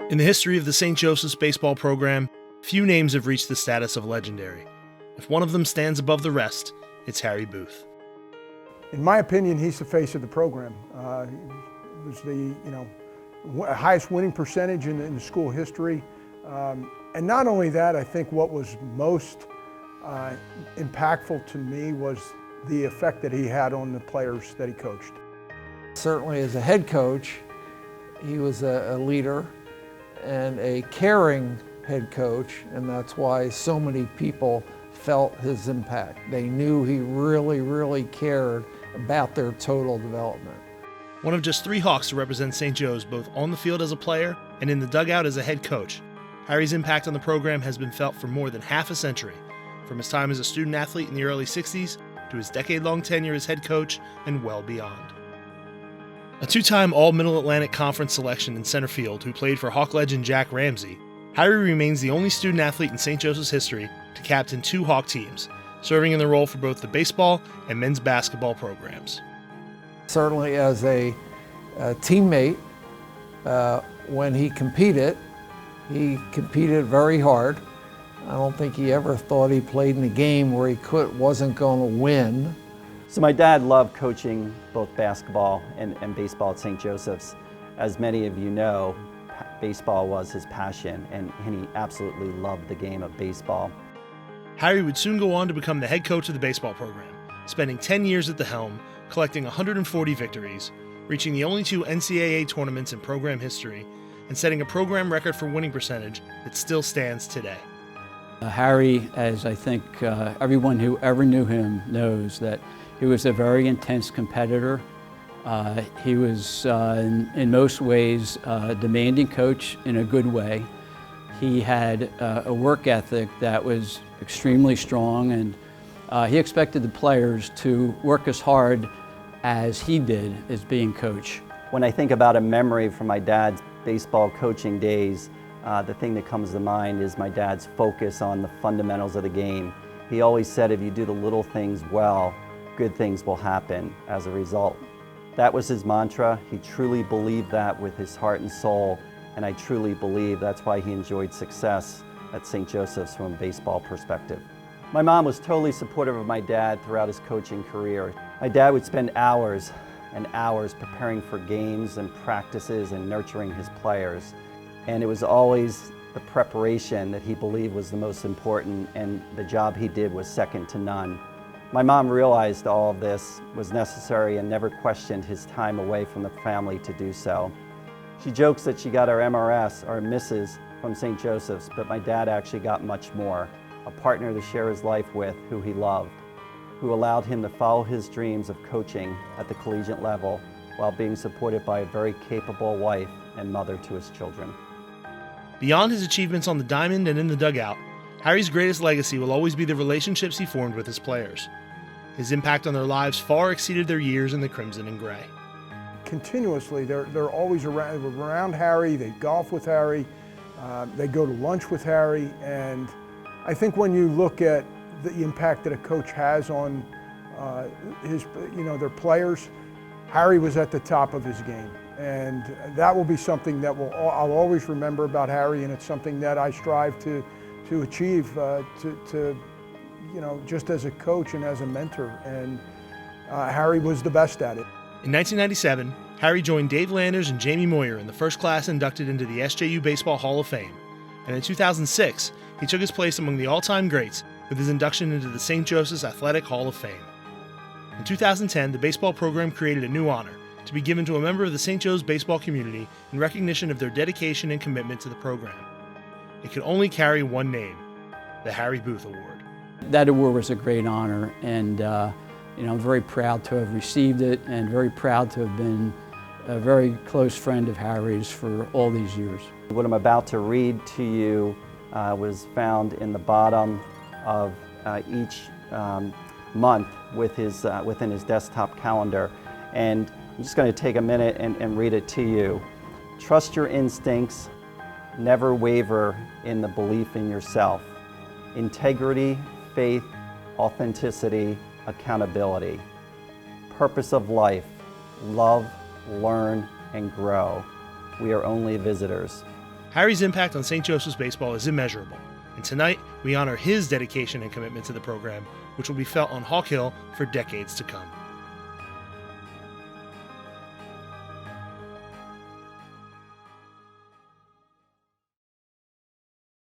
In the history of the St. Joseph's baseball program, few names have reached the status of legendary. If one of them stands above the rest, it's Harry Booth. In my opinion, he's the face of the program. He was the highest winning percentage in the school history. And not only that, I think what was most impactful to me was the effect that he had on the players that he coached. Certainly as a head coach, he was a leader and a caring head coach, and that's why so many people felt his impact. They knew he really, really cared about their total development. One of just 3 Hawks to represent St. Joe's both on the field as a player and in the dugout as a head coach, Harry's impact on the program has been felt for more than half a century, from his time as a student athlete in the early 60s to his decade-long tenure as head coach and well beyond. A 2-time All-Middle Atlantic Conference selection in center field who played for Hawk legend Jack Ramsey, Harry remains the only student athlete in St. Joseph's history to captain 2 Hawk teams, serving in the role for both the baseball and men's basketball programs. Certainly as a teammate, when he competed very hard. I don't think he ever thought he played in a game where he wasn't going to win. So my dad loved coaching both basketball and baseball at St. Joseph's. As many of you know, baseball was his passion, and he absolutely loved the game of baseball. Harry would soon go on to become the head coach of the baseball program, spending 10 years at the helm, collecting 140 victories, reaching the only 2 NCAA tournaments in program history, and setting a program record for winning percentage that still stands today. Harry, as I think everyone who ever knew him knows, that he was a very intense competitor. He was, in most ways, a demanding coach in a good way. He had a work ethic that was extremely strong, and he expected the players to work as hard as he did as being coach. When I think about a memory from my dad's baseball coaching days, the thing that comes to mind is my dad's focus on the fundamentals of the game. He always said, if you do the little things well, good things will happen as a result. That was his mantra. He truly believed that with his heart and soul, and I truly believe that's why he enjoyed success at St. Joseph's from a baseball perspective. My mom was totally supportive of my dad throughout his coaching career. My dad would spend hours and hours preparing for games and practices and nurturing his players. And it was always the preparation that he believed was the most important, and the job he did was second to none. My mom realized all of this was necessary and never questioned his time away from the family to do so. She jokes that she got her MRS, or Mrs., from St. Joseph's, but my dad actually got much more. A partner to share his life with who he loved, who allowed him to follow his dreams of coaching at the collegiate level while being supported by a very capable wife and mother to his children. Beyond his achievements on the diamond and in the dugout, Harry's greatest legacy will always be the relationships he formed with his players. His impact on their lives far exceeded their years in the crimson and gray. Continuously, they're always around Harry. They golf with Harry. They go to lunch with Harry. And I think when you look at the impact that a coach has on their players, Harry was at the top of his game. And that will be something that I'll always remember about Harry, and it's something that I strive to achieve, just as a coach and as a mentor. And Harry was the best at it. In 1997, Harry joined Dave Landers and Jamie Moyer in the first class inducted into the SJU Baseball Hall of Fame. And in 2006, he took his place among the all-time greats with his induction into the St. Joseph's Athletic Hall of Fame. In 2010, the baseball program created a new honor to be given to a member of the St. Joe's baseball community in recognition of their dedication and commitment to the program. It could only carry one name, the Harry Booth Award. That award was a great honor, and I'm very proud to have received it, and very proud to have been a very close friend of Harry's for all these years. What I'm about to read to you was found in the bottom of each month within his desktop calendar, and I'm just going to take a minute and read it to you. Trust your instincts, never waver in the belief in yourself. Integrity, faith, authenticity, accountability. Purpose of life, love, learn, and grow. We are only visitors. Harry's impact on St. Joseph's baseball is immeasurable, and tonight we honor his dedication and commitment to the program, which will be felt on Hawk Hill for decades to come.